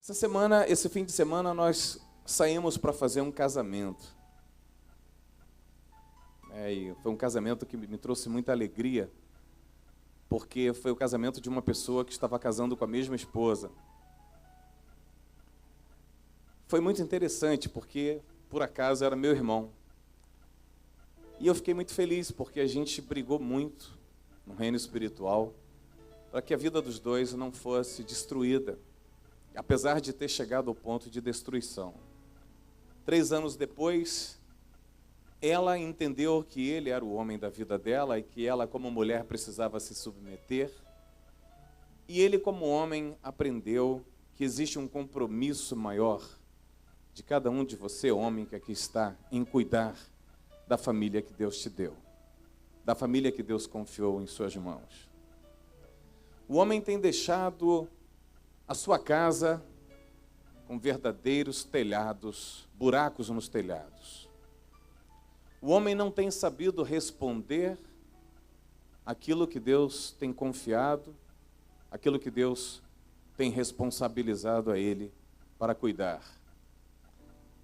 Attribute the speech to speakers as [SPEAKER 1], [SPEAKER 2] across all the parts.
[SPEAKER 1] Esse fim de semana, nós saímos para fazer um casamento. E foi um casamento que me trouxe muita alegria, porque foi o casamento de uma pessoa que estava casando com a mesma esposa. Foi muito interessante, porque, por acaso, era meu irmão. E eu fiquei muito feliz, porque a gente brigou muito no reino espiritual, para que a vida dos dois não fosse destruída, apesar de ter chegado ao ponto de destruição. 3 anos depois, ela entendeu que ele era o homem da vida dela e que ela, como mulher, precisava se submeter. E ele, como homem, aprendeu que existe um compromisso maior de cada um de você, homem que aqui está, em cuidar da família que Deus te deu, da família que Deus confiou em suas mãos. O homem tem deixado a sua casa com verdadeiros telhados, buracos nos telhados. O homem não tem sabido responder aquilo que Deus tem confiado, aquilo que Deus tem responsabilizado a ele para cuidar.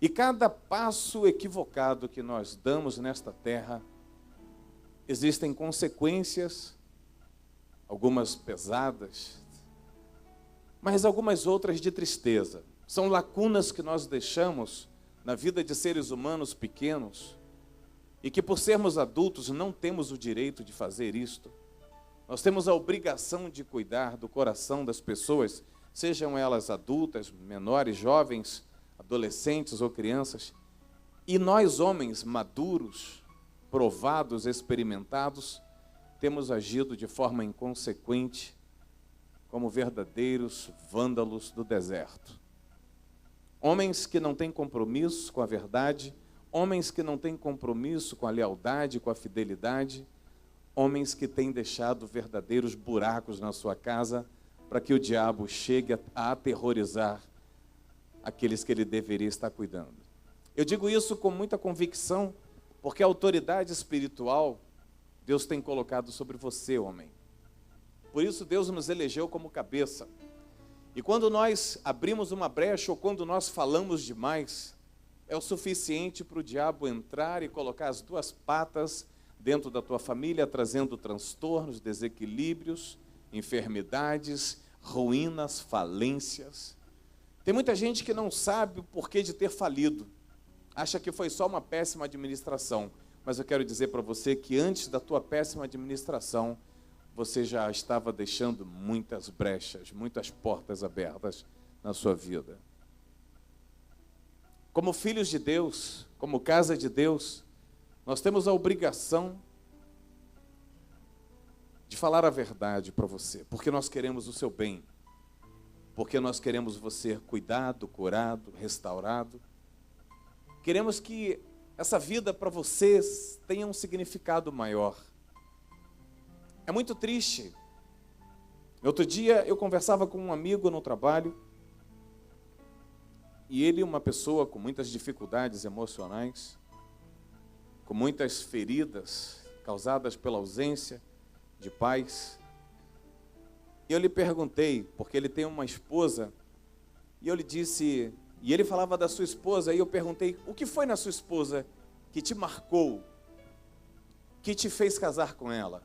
[SPEAKER 1] E cada passo equivocado que nós damos nesta terra, existem consequências, algumas pesadas, mas algumas outras de tristeza. São lacunas que nós deixamos na vida de seres humanos pequenos e que, por sermos adultos, não temos o direito de fazer isto. Nós temos a obrigação de cuidar do coração das pessoas, sejam elas adultas, menores, jovens, adolescentes ou crianças. E nós, homens maduros, provados, experimentados, temos agido de forma inconsequente, como verdadeiros vândalos do deserto. Homens que não têm compromisso com a verdade, homens que não têm compromisso com a lealdade, com a fidelidade, homens que têm deixado verdadeiros buracos na sua casa para que o diabo chegue a aterrorizar aqueles que ele deveria estar cuidando. Eu digo isso com muita convicção, porque a autoridade espiritual Deus tem colocado sobre você, homem. Por isso Deus nos elegeu como cabeça. E quando nós abrimos uma brecha ou quando nós falamos demais, é o suficiente para o diabo entrar e colocar as 2 patas dentro da tua família, trazendo transtornos, desequilíbrios, enfermidades, ruínas, falências. Tem muita gente que não sabe o porquê de ter falido. Acha que foi só uma péssima administração. Mas eu quero dizer para você que antes da tua péssima administração, você já estava deixando muitas brechas, muitas portas abertas na sua vida. Como filhos de Deus, como casa de Deus, nós temos a obrigação de falar a verdade para você, porque nós queremos o seu bem, porque nós queremos você cuidado, curado, restaurado. Queremos que essa vida para vocês tenha um significado maior. É muito triste. Outro dia eu conversava com um amigo no trabalho, e ele, uma pessoa com muitas dificuldades emocionais, com muitas feridas causadas pela ausência de pais. E eu lhe perguntei, porque ele tem uma esposa, e eu lhe disse, e ele falava da sua esposa, e eu perguntei, o que foi na sua esposa que te marcou, que te fez casar com ela?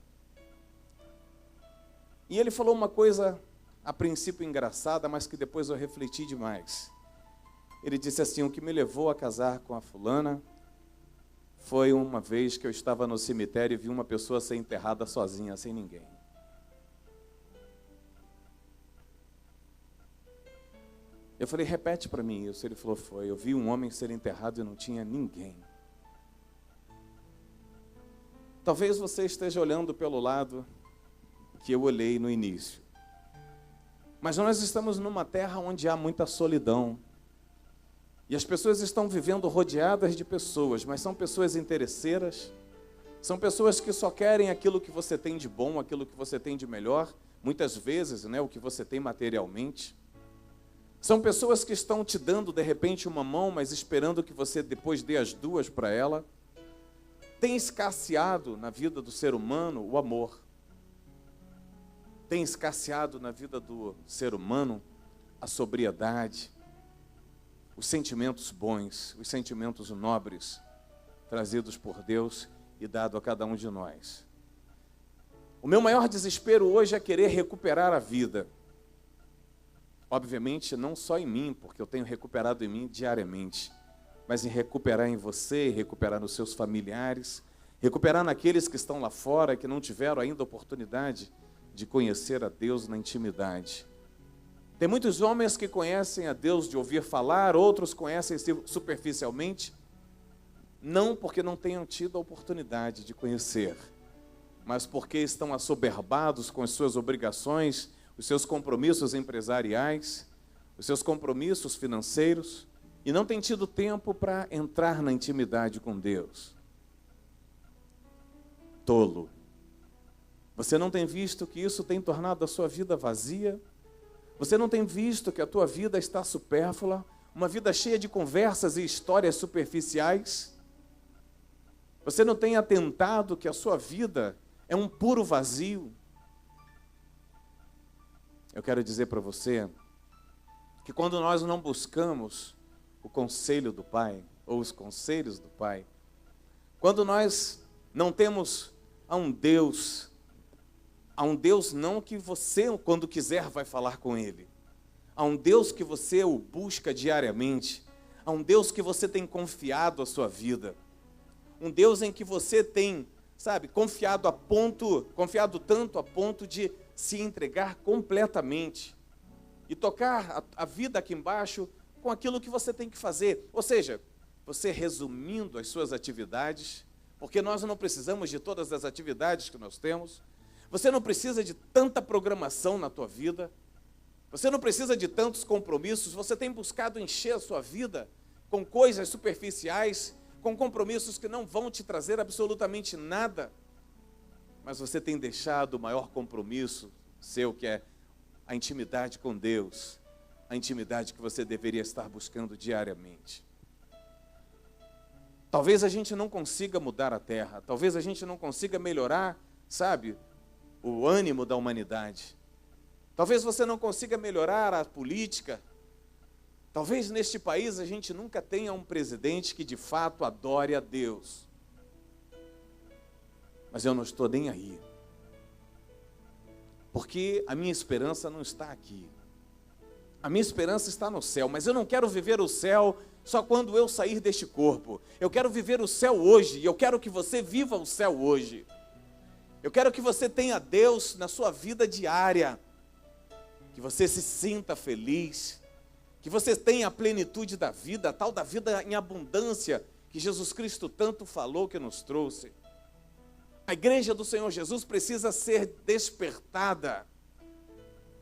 [SPEAKER 1] E ele falou uma coisa, a princípio engraçada, mas que depois eu refleti demais. Ele disse assim, o que me levou a casar com a fulana foi uma vez que eu estava no cemitério e vi uma pessoa ser enterrada sozinha, sem ninguém. Eu falei, repete para mim isso. Ele falou, foi, eu vi um homem ser enterrado e não tinha ninguém. Talvez você esteja olhando pelo lado que eu olhei no início. Mas nós estamos numa terra onde há muita solidão. E as pessoas estão vivendo rodeadas de pessoas, mas são pessoas interesseiras, são pessoas que só querem aquilo que você tem de bom, aquilo que você tem de melhor, muitas vezes, o que você tem materialmente. São pessoas que estão te dando, de repente, uma mão, mas esperando que você depois dê as 2 para ela. Tem escasseado na vida do ser humano o amor. Tem escasseado na vida do ser humano a sobriedade, os sentimentos bons, os sentimentos nobres, trazidos por Deus e dado a cada um de nós. O meu maior desespero hoje é querer recuperar a vida. Obviamente, não só em mim, porque eu tenho recuperado em mim diariamente, mas em recuperar em você, recuperar nos seus familiares, recuperar naqueles que estão lá fora, que não tiveram ainda oportunidade de conhecer a Deus na intimidade. Tem muitos homens que conhecem a Deus de ouvir falar, outros conhecem superficialmente, não porque não tenham tido a oportunidade de conhecer, mas porque estão assoberbados com as suas obrigações, os seus compromissos empresariais, os seus compromissos financeiros, e não têm tido tempo para entrar na intimidade com Deus. Tolo. Você não tem visto que isso tem tornado a sua vida vazia? Você não tem visto que a tua vida está supérflua? Uma vida cheia de conversas e histórias superficiais? Você não tem atentado que a sua vida é um puro vazio? Eu quero dizer para você que quando nós não buscamos o conselho do Pai, ou os conselhos do Pai, quando nós não temos a um Deus não que você, quando quiser, vai falar com Ele, a um Deus que você o busca diariamente, a um Deus que você tem confiado a sua vida, um Deus em que você tem, confiado tanto a ponto de se entregar completamente e tocar a vida aqui embaixo com aquilo que você tem que fazer. Ou seja, você resumindo as suas atividades, porque nós não precisamos de todas as atividades que nós temos, você não precisa de tanta programação na tua vida, você não precisa de tantos compromissos, você tem buscado encher a sua vida com coisas superficiais, com compromissos que não vão te trazer absolutamente nada, mas você tem deixado o maior compromisso seu, que é a intimidade com Deus, a intimidade que você deveria estar buscando diariamente. Talvez a gente não consiga mudar a terra, talvez a gente não consiga melhorar, o ânimo da humanidade. Talvez você não consiga melhorar a política. Talvez neste país a gente nunca tenha um presidente que de fato adore a Deus. Mas eu não estou nem aí. Porque a minha esperança não está aqui. A minha esperança está no céu, mas eu não quero viver o céu só quando eu sair deste corpo. Eu quero viver o céu hoje, e eu quero que você viva o céu hoje. Eu quero que você tenha Deus na sua vida diária, que você se sinta feliz, que você tenha a plenitude da vida, a tal da vida em abundância, que Jesus Cristo tanto falou, que nos trouxe. A igreja do Senhor Jesus precisa ser despertada,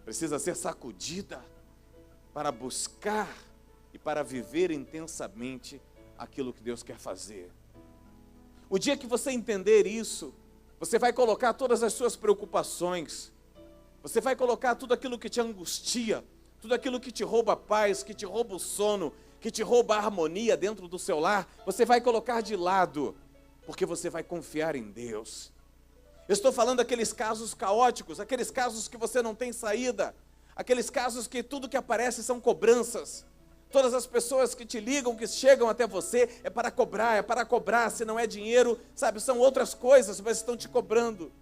[SPEAKER 1] precisa ser sacudida, para buscar e para viver intensamente aquilo que Deus quer fazer. O dia que você entender isso, você vai colocar todas as suas preocupações, você vai colocar tudo aquilo que te angustia, tudo aquilo que te rouba a paz, que te rouba o sono, que te rouba a harmonia dentro do seu lar, você vai colocar de lado, porque você vai confiar em Deus. Eu estou falando daqueles casos caóticos, aqueles casos que você não tem saída, aqueles casos que tudo que aparece são cobranças. Todas as pessoas que te ligam, que chegam até você, é para cobrar, se não é dinheiro, são outras coisas, mas estão te cobrando.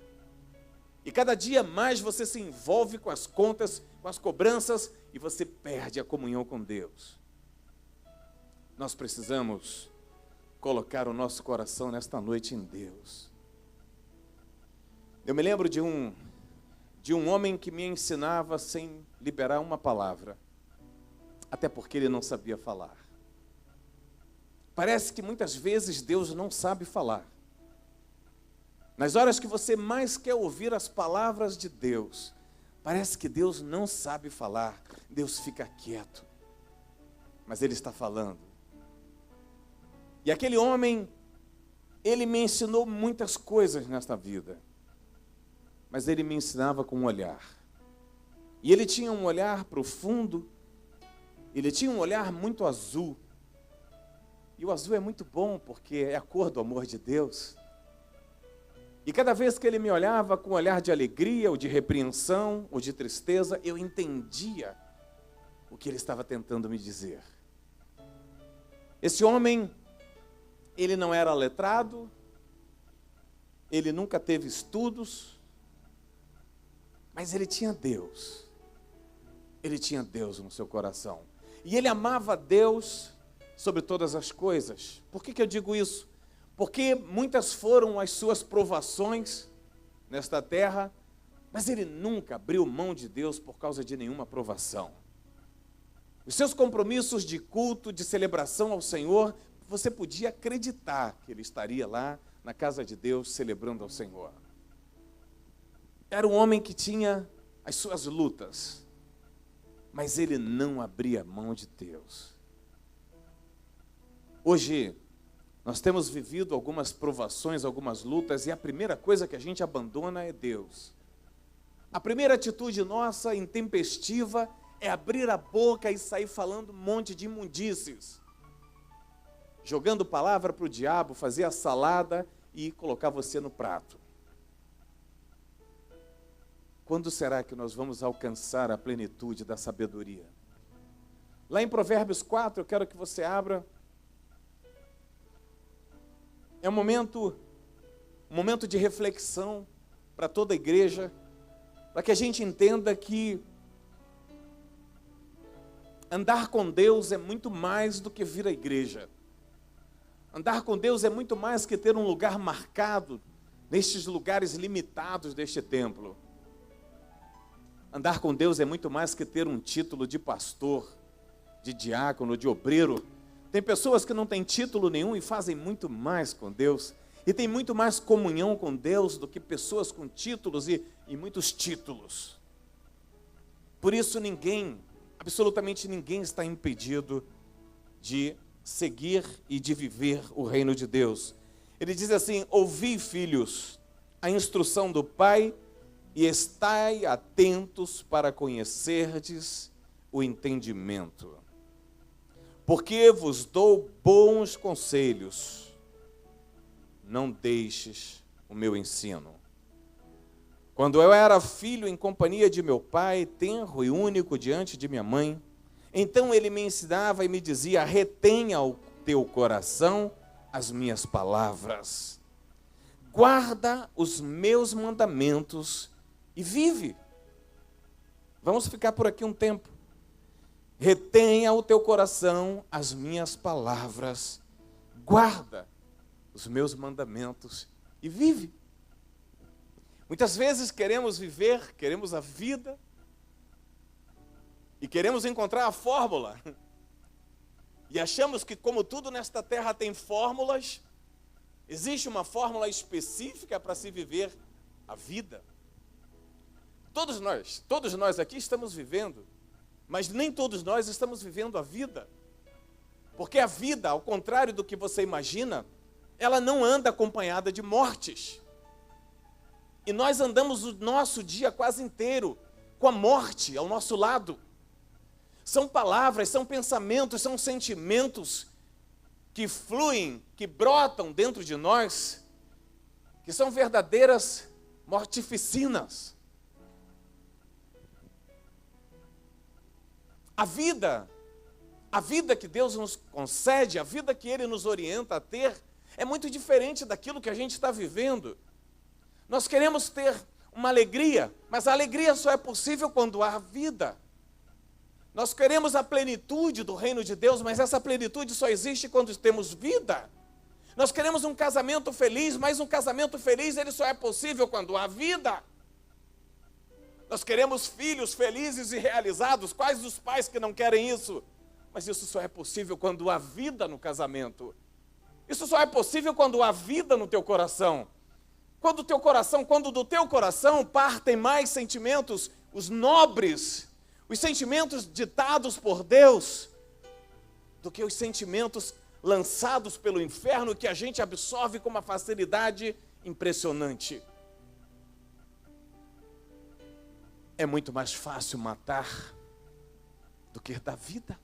[SPEAKER 1] E cada dia mais você se envolve com as contas, com as cobranças, e você perde a comunhão com Deus. Nós precisamos colocar o nosso coração nesta noite em Deus. Eu me lembro de um homem que me ensinava sem liberar uma palavra, até porque ele não sabia falar. Parece que muitas vezes Deus não sabe falar. Nas horas que você mais quer ouvir as palavras de Deus, parece que Deus não sabe falar, Deus fica quieto, mas Ele está falando. E aquele homem, ele me ensinou muitas coisas nesta vida, mas ele me ensinava com um olhar. E ele tinha um olhar profundo, ele tinha um olhar muito azul. E o azul é muito bom, porque é a cor do amor de Deus. E cada vez que ele me olhava com um olhar de alegria, ou de repreensão, ou de tristeza, eu entendia o que ele estava tentando me dizer. Esse homem, ele não era letrado, ele nunca teve estudos, mas ele tinha Deus. Ele tinha Deus no seu coração. E ele amava Deus sobre todas as coisas. Por que eu digo isso? Porque muitas foram as suas provações nesta terra, mas ele nunca abriu mão de Deus por causa de nenhuma provação. Os seus compromissos de culto, de celebração ao Senhor, você podia acreditar que ele estaria lá na casa de Deus celebrando ao Senhor. Era um homem que tinha as suas lutas, mas ele não abria mão de Deus. Hoje, nós temos vivido algumas provações, algumas lutas, e a primeira coisa que a gente abandona é Deus. A primeira atitude nossa, intempestiva, é abrir a boca e sair falando um monte de imundícies. Jogando palavra para o diabo, fazer a salada e colocar você no prato. Quando será que nós vamos alcançar a plenitude da sabedoria? Lá em Provérbios 4, eu quero que você abra. É um momento de reflexão para toda a igreja, para que a gente entenda que andar com Deus é muito mais do que vir à igreja. Andar com Deus é muito mais que ter um lugar marcado nestes lugares limitados deste templo. Andar com Deus é muito mais que ter um título de pastor, de diácono, de obreiro. Tem pessoas que não têm título nenhum e fazem muito mais com Deus. E tem muito mais comunhão com Deus do que pessoas com títulos e muitos títulos. Por isso ninguém, absolutamente ninguém está impedido de seguir e de viver o reino de Deus. Ele diz assim: ouvi, filhos, a instrução do Pai, e estai atentos para conhecerdes o entendimento. Porque vos dou bons conselhos, não deixes o meu ensino. Quando eu era filho em companhia de meu pai, tenro e único diante de minha mãe, então ele me ensinava e me dizia: retenha o teu coração as minhas palavras, guarda os meus mandamentos e vive. Vamos ficar por aqui um tempo. Retenha o teu coração as minhas palavras, guarda os meus mandamentos e vive. Muitas vezes queremos viver, queremos a vida e queremos encontrar a fórmula. E achamos que, como tudo nesta terra tem fórmulas, existe uma fórmula específica para se viver a vida. Todos nós aqui estamos vivendo, mas nem todos nós estamos vivendo a vida. Porque a vida, ao contrário do que você imagina, ela não anda acompanhada de mortes. E nós andamos o nosso dia quase inteiro com a morte ao nosso lado. São palavras, são pensamentos, são sentimentos que fluem, que brotam dentro de nós, que são verdadeiras mortificinas. A vida que Deus nos concede, a vida que Ele nos orienta a ter, é muito diferente daquilo que a gente está vivendo. Nós queremos ter uma alegria, mas a alegria só é possível quando há vida. Nós queremos a plenitude do reino de Deus, mas essa plenitude só existe quando temos vida. Nós queremos um casamento feliz, mas um casamento feliz ele só é possível quando há vida. Nós queremos filhos felizes e realizados. Quais os pais que não querem isso? Mas isso só é possível quando há vida no casamento. Isso só é possível quando há vida no teu coração. Quando do teu coração partem mais sentimentos, os nobres, os sentimentos ditados por Deus, do que os sentimentos lançados pelo inferno que a gente absorve com uma facilidade impressionante. É muito mais fácil matar do que dar vida.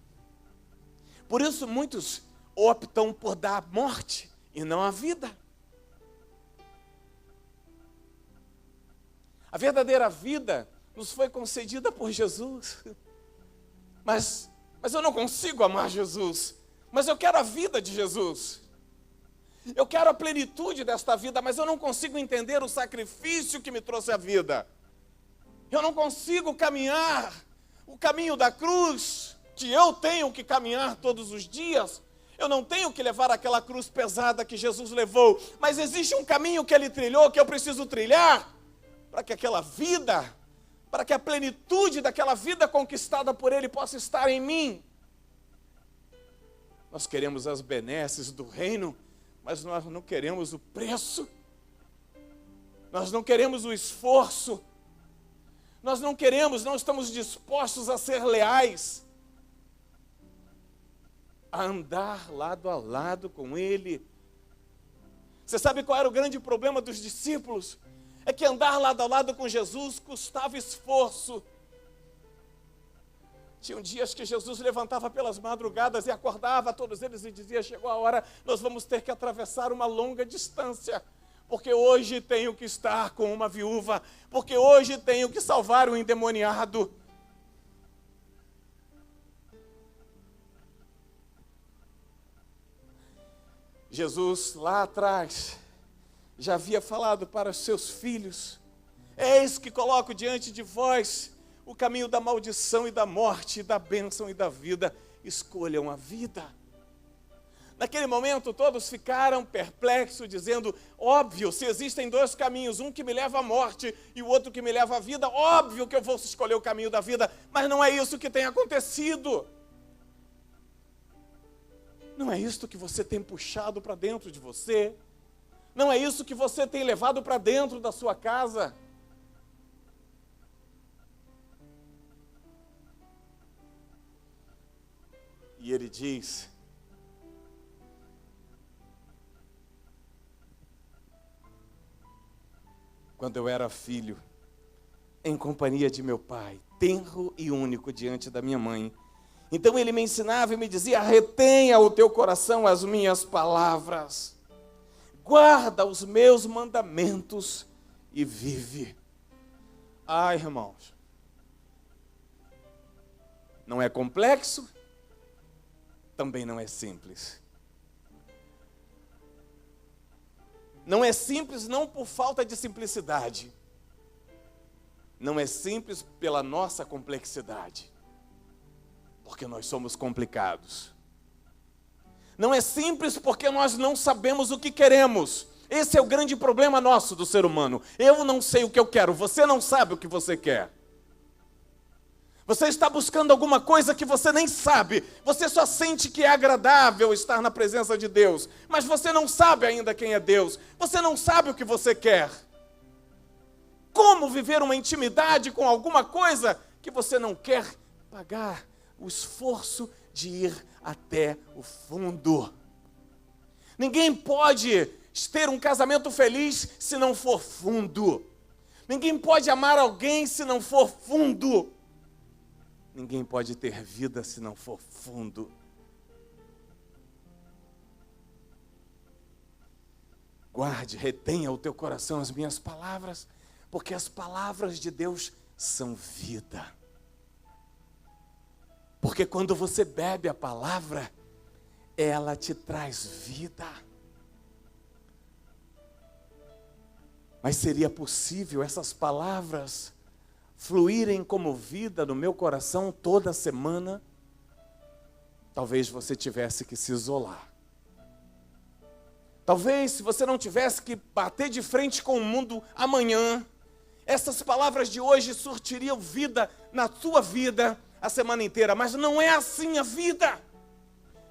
[SPEAKER 1] Por isso muitos optam por dar a morte e não a vida. A verdadeira vida nos foi concedida por Jesus. Mas eu não consigo amar Jesus. Mas eu quero a vida de Jesus. Eu quero a plenitude desta vida, mas eu não consigo entender o sacrifício que me trouxe a vida. Eu não consigo caminhar o caminho da cruz, que eu tenho que caminhar todos os dias. Eu não tenho que levar aquela cruz pesada que Jesus levou, mas existe um caminho que ele trilhou, que eu preciso trilhar, para que aquela vida, para que a plenitude daquela vida conquistada por ele possa estar em mim. Nós queremos as benesses do reino, mas nós não queremos o preço. Nós não queremos o esforço. Nós não estamos dispostos a ser leais, a andar lado a lado com ele. Você sabe qual era o grande problema dos discípulos? É que andar lado a lado com Jesus custava esforço. Tinham dias que Jesus levantava pelas madrugadas e acordava todos eles e dizia: chegou a hora, nós vamos ter que atravessar uma longa distância, porque hoje tenho que estar com uma viúva, porque hoje tenho que salvar um endemoniado. Jesus, lá atrás, já havia falado para os seus filhos: eis que coloco diante de vós o caminho da maldição e da morte, da bênção e da vida. Escolham a vida. Naquele momento todos ficaram perplexos, dizendo: óbvio, se existem dois caminhos, um que me leva à morte e o outro que me leva à vida, óbvio que eu vou escolher o caminho da vida. Mas não é isso que tem acontecido. Não é isso que você tem puxado para dentro de você. Não é isso que você tem levado para dentro da sua casa. E ele diz: quando eu era filho, em companhia de meu pai, tenro e único diante da minha mãe, então ele me ensinava e me dizia: retenha o teu coração as minhas palavras, guarda os meus mandamentos e vive. Ah, irmãos, não é complexo, também não é simples. Não é simples não por falta de simplicidade. Não é simples pela nossa complexidade, porque nós somos complicados. Não é simples porque nós não sabemos o que queremos. Esse é o grande problema nosso do ser humano. Eu não sei o que eu quero, você não sabe o que você quer. Você está buscando alguma coisa que você nem sabe. Você só sente que é agradável estar na presença de Deus, mas você não sabe ainda quem é Deus. Você não sabe o que você quer. Como viver uma intimidade com alguma coisa que você não quer pagar o esforço de ir até o fundo? Ninguém pode ter um casamento feliz se não for fundo. Ninguém pode amar alguém se não for fundo. Ninguém pode ter vida se não for fundo. Guarde, retenha o teu coração as minhas palavras, porque as palavras de Deus são vida. Porque quando você bebe a palavra, ela te traz vida. Mas seria possível essas palavras fluírem como vida no meu coração toda semana? Talvez você tivesse que se isolar. Talvez, se você não tivesse que bater de frente com o mundo amanhã, essas palavras de hoje surtiriam vida na sua vida a semana inteira. Mas não é assim a vida.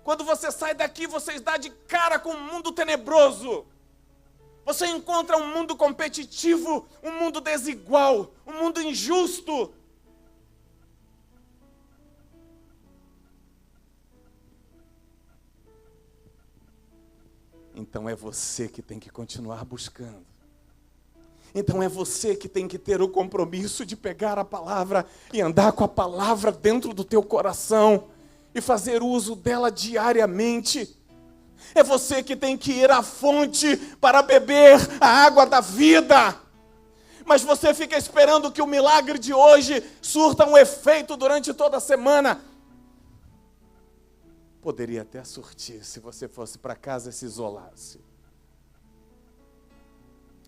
[SPEAKER 1] Quando você sai daqui, você dá de cara com um mundo tenebroso. Você encontra um mundo competitivo, um mundo desigual, um mundo injusto. Então é você que tem que continuar buscando. Então é você que tem que ter o compromisso de pegar a palavra e andar com a palavra dentro do teu coração e fazer uso dela diariamente. É você que tem que ir à fonte para beber a água da vida. Mas você fica esperando que o milagre de hoje surta um efeito durante toda a semana. poderia até surtir se você fosse para casa e se isolasse.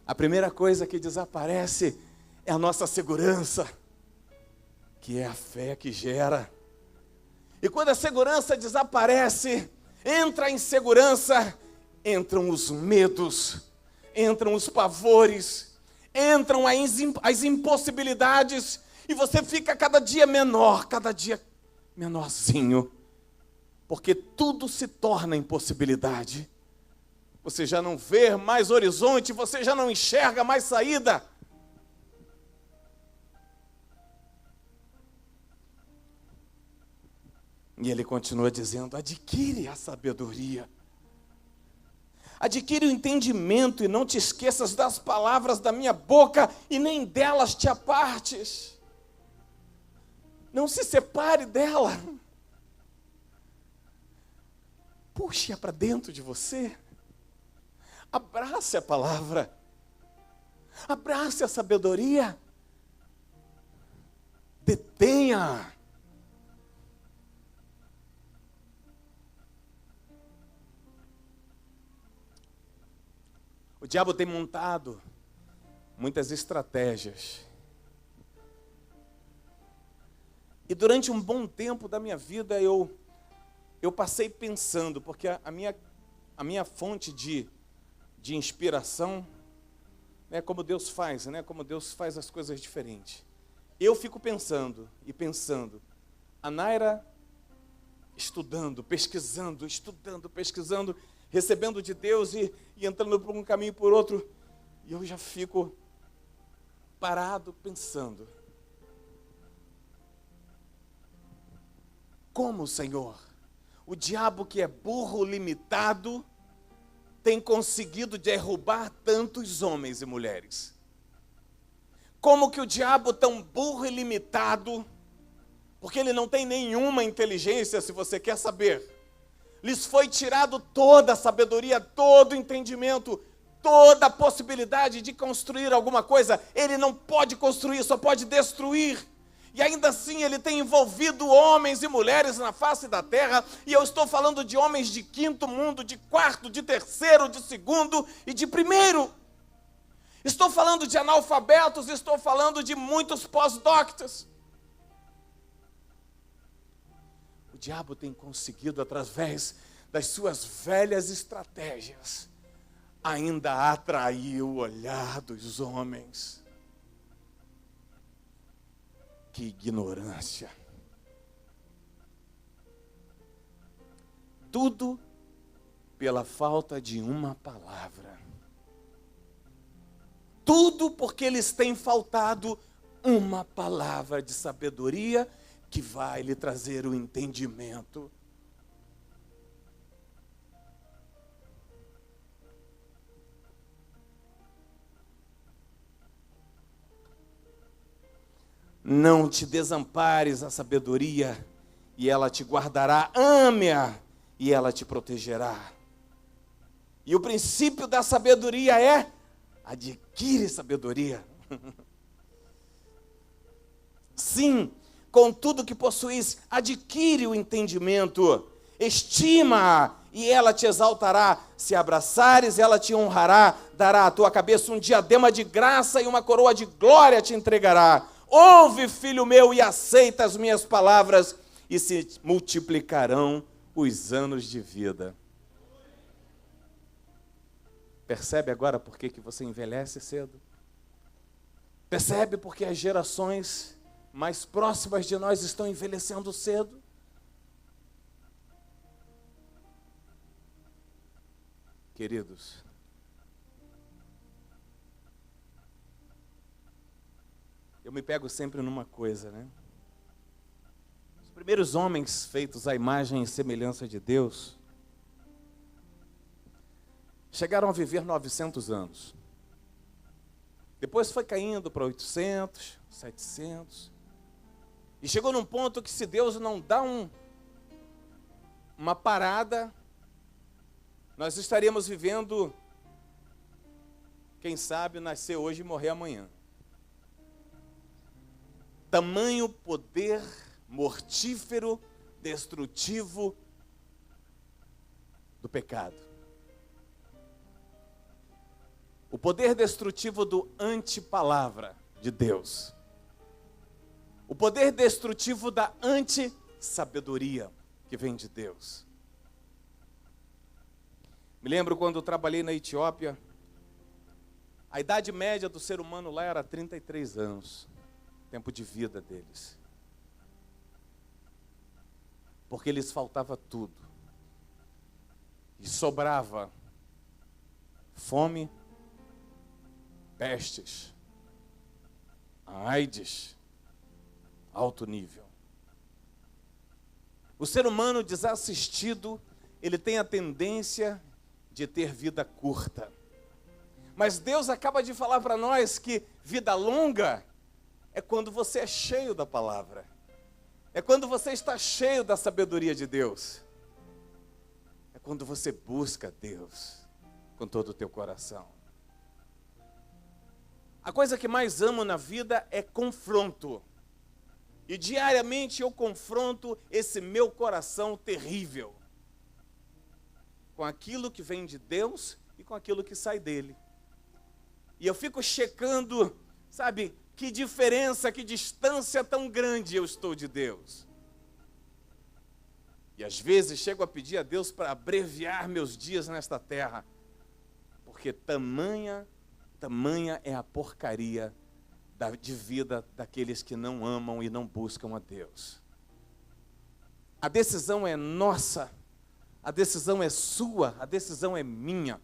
[SPEAKER 1] A primeira coisa que desaparece é a nossa segurança, que é a fé que gera. E quando a segurança desaparece, entra a insegurança, entram os medos, entram os pavores, entram as impossibilidades, e você fica cada dia menor, cada dia menorzinho, porque tudo se torna impossibilidade. Você já não vê mais horizonte, você já não enxerga mais saída. E ele continua dizendo: adquire a sabedoria. Adquire o entendimento e não te esqueças das palavras da minha boca e nem delas te apartes. Não se separe dela. Puxe-a para dentro de você. Abrace a palavra. Abrace a sabedoria. Detenha. O diabo tem montado muitas estratégias. E durante um bom tempo da minha vida eu passei pensando, porque a minha fonte de inspiração é como Deus faz, né? Como Deus faz as coisas diferentes. Eu fico pensando e pensando. A Naira estudando, pesquisando, recebendo de Deus e entrando por um caminho e por outro. E eu já fico parado pensando. Como, Senhor, o diabo que é burro, limitado, tem conseguido derrubar tantos homens e mulheres? Como que o diabo tão burro e limitado, porque ele não tem nenhuma inteligência, se você quer saber, lhes foi tirado toda a sabedoria, todo o entendimento, toda a possibilidade de construir alguma coisa. Ele não pode construir, só pode destruir. E ainda assim ele tem envolvido homens e mulheres na face da terra, e eu estou falando de homens de quinto mundo, de quarto, de terceiro, de segundo e de primeiro. Estou falando de analfabetos, estou falando de muitos pós-doctos. O diabo tem conseguido, através das suas velhas estratégias, ainda atrair o olhar dos homens. Que ignorância. Tudo pela falta de uma palavra. Tudo porque eles têm faltado uma palavra de sabedoria que vai lhe trazer o entendimento. Não te desampares a sabedoria, e ela te guardará. Ame-a, e ela te protegerá. E o princípio da sabedoria é: adquire sabedoria. Sim, com tudo que possuis, adquire o entendimento. Estima-a, e ela te exaltará. Se abraçares, ela te honrará. Dará à tua cabeça um diadema de graça, e uma coroa de glória te entregará. Ouve, filho meu, e aceita as minhas palavras, e se multiplicarão os anos de vida. Percebe agora por que você envelhece cedo? Percebe por que as gerações mais próximas de nós estão envelhecendo cedo? Queridos, eu me pego sempre numa coisa, né? Os primeiros homens feitos à imagem e semelhança de Deus chegaram a viver 900 anos. Depois foi caindo para 800, 700. E chegou num ponto que, se Deus não dá uma parada, nós estaríamos vivendo, quem sabe, nascer hoje e morrer amanhã. Tamanho poder mortífero, destrutivo pecado. O poder destrutivo do antipalavra de Deus. O poder destrutivo da anti-sabedoria que vem de Deus. Me lembro quando eu trabalhei na Etiópia, a idade média do ser humano lá era 33 anos, tempo de vida deles. Porque lhes faltava tudo. E sobrava fome, pestes, AIDS, alto nível. O ser humano desassistido, ele tem a tendência de ter vida curta. Mas Deus acaba de falar para nós que vida longa é quando você é cheio da palavra. É quando você está cheio da sabedoria de Deus. É quando você busca Deus com todo o teu coração. A coisa que mais amo na vida é confronto. E diariamente eu confronto esse meu coração terrível com aquilo que vem de Deus e com aquilo que sai dele. E eu fico checando, sabe, que diferença, que distância tão grande eu estou de Deus. E às vezes chego a pedir a Deus para abreviar meus dias nesta terra, porque tamanha é a porcaria de vida daqueles que não amam e não buscam a Deus. A decisão é nossa, a decisão é sua, a decisão é minha.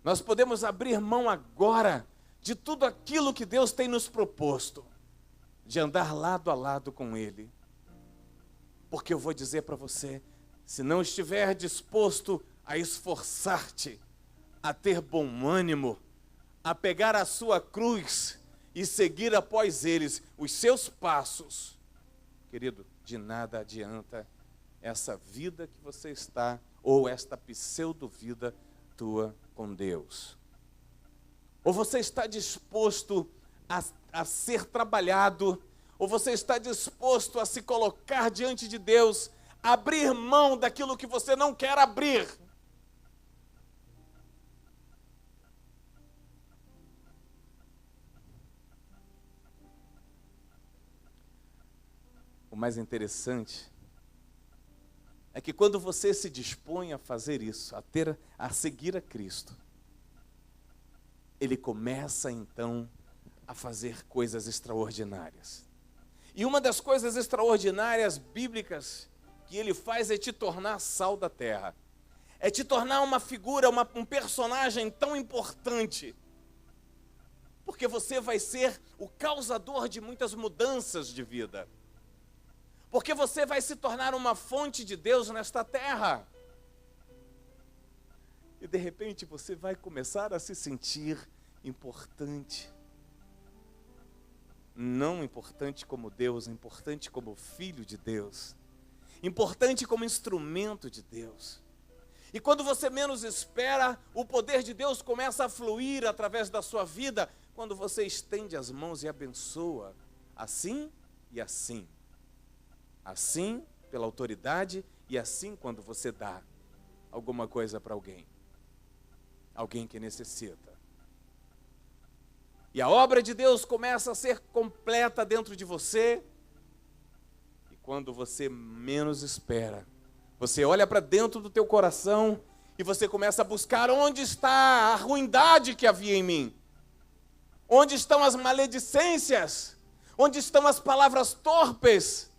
[SPEAKER 1] Nós podemos abrir mão agora de tudo aquilo que Deus tem nos proposto, de andar lado a lado com Ele. Porque eu vou dizer para você, se não estiver disposto a esforçar-te, a ter bom ânimo, a pegar a sua cruz e seguir após eles os seus passos, querido, de nada adianta essa vida que você está, ou esta pseudo-vida tua com Deus. Ou você está disposto a ser trabalhado, ou você está disposto a se colocar diante de Deus, abrir mão daquilo que você não quer abrir. O mais interessante é que quando você se dispõe a fazer isso, a seguir a Cristo, Ele começa então a fazer coisas extraordinárias. E uma das coisas extraordinárias bíblicas que Ele faz é te tornar sal da terra. É te tornar uma figura, um personagem tão importante. Porque você vai ser o causador de muitas mudanças de vida. Porque você vai se tornar uma fonte de Deus nesta terra. E de repente você vai começar a se sentir importante. Não importante como Deus, importante como filho de Deus. Importante como instrumento de Deus. E quando você menos espera, o poder de Deus começa a fluir através da sua vida, quando você estende as mãos e abençoa, assim e assim. Assim, pela autoridade, e assim quando você dá alguma coisa para alguém. Alguém que necessita. E a obra de Deus começa a ser completa dentro de você. E quando você menos espera, você olha para dentro do teu coração e você começa a buscar onde está a ruindade que havia em mim. Onde estão as maledicências? Onde estão as palavras torpes?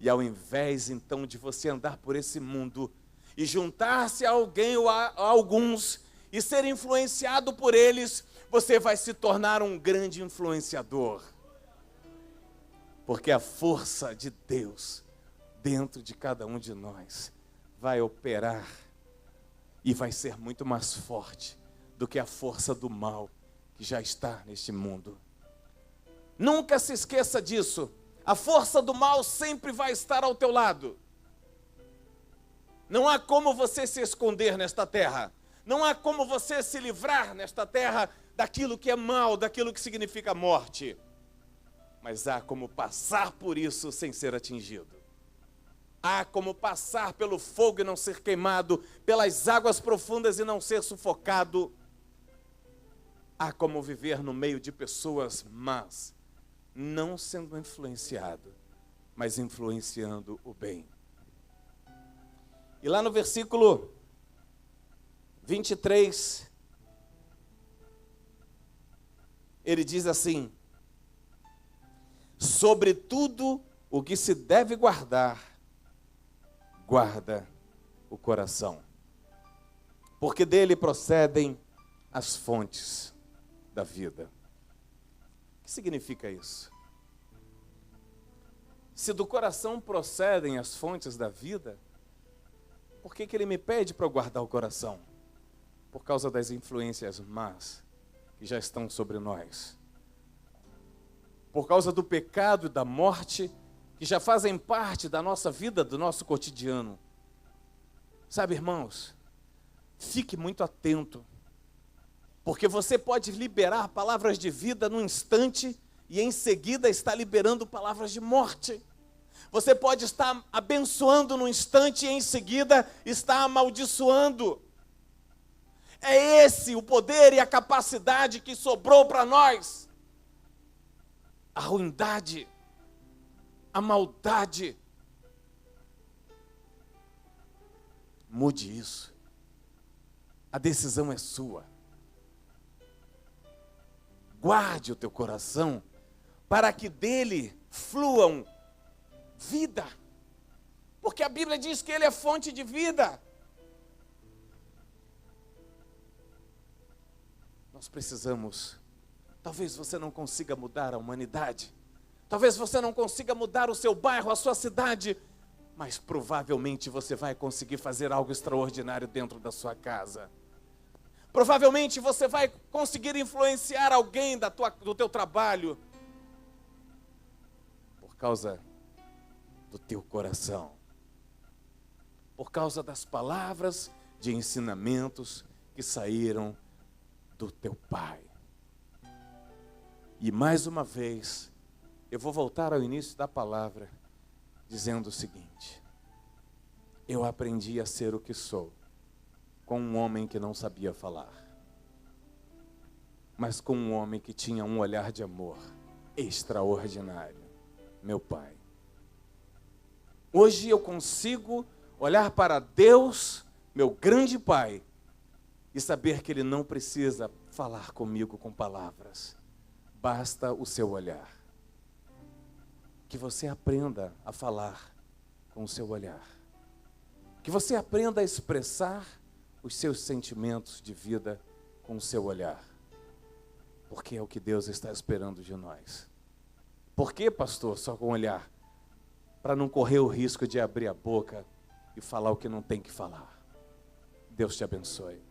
[SPEAKER 1] E ao invés, então, de você andar por esse mundo e juntar-se a alguém ou a alguns e ser influenciado por eles, você vai se tornar um grande influenciador. Porque a força de Deus dentro de cada um de nós vai operar e vai ser muito mais forte do que a força do mal que já está neste mundo. Nunca se esqueça disso. A força do mal sempre vai estar ao teu lado. Não há como você se esconder nesta terra. Não há como você se livrar nesta terra daquilo que é mal, daquilo que significa morte. Mas há como passar por isso sem ser atingido. Há como passar pelo fogo e não ser queimado, pelas águas profundas e não ser sufocado. Há como viver no meio de pessoas más, não sendo influenciado, mas influenciando o bem. E lá no versículo 23, ele diz assim: sobre tudo o que se deve guardar, guarda o coração, porque dele procedem as fontes da vida. O que significa isso? Se do coração procedem as fontes da vida, por que ele me pede para eu guardar o coração? Por causa das influências más que já estão sobre nós. Por causa do pecado e da morte que já fazem parte da nossa vida, do nosso cotidiano. Sabe, irmãos, fique muito atento, porque você pode liberar palavras de vida num instante e em seguida está liberando palavras de morte. Você pode estar abençoando num instante e em seguida está amaldiçoando. É esse o poder e a capacidade que sobrou para nós. A ruindade, a maldade. Mude isso. A decisão é sua. Guarde o teu coração para que dele fluam vida. Porque a Bíblia diz que ele é fonte de vida. Nós precisamos. Talvez você não consiga mudar a humanidade. Talvez você não consiga mudar o seu bairro, a sua cidade. Mas provavelmente você vai conseguir fazer algo extraordinário dentro da sua casa. Provavelmente você vai conseguir influenciar alguém do teu trabalho. Por causa do teu coração. Por causa das palavras de ensinamentos que saíram do teu pai. E mais uma vez, eu vou voltar ao início da palavra, dizendo o seguinte: eu aprendi a ser o que sou, com um homem que não sabia falar, mas com um homem que tinha um olhar de amor extraordinário, meu pai. Hoje eu consigo olhar para Deus, meu grande Pai, e saber que Ele não precisa falar comigo com palavras. Basta o seu olhar. Que você aprenda a falar com o seu olhar. Que você aprenda a expressar os seus sentimentos de vida com o seu olhar. Porque é o que Deus está esperando de nós. Por que, pastor, só com o olhar? Para não correr o risco de abrir a boca e falar o que não tem que falar. Deus te abençoe.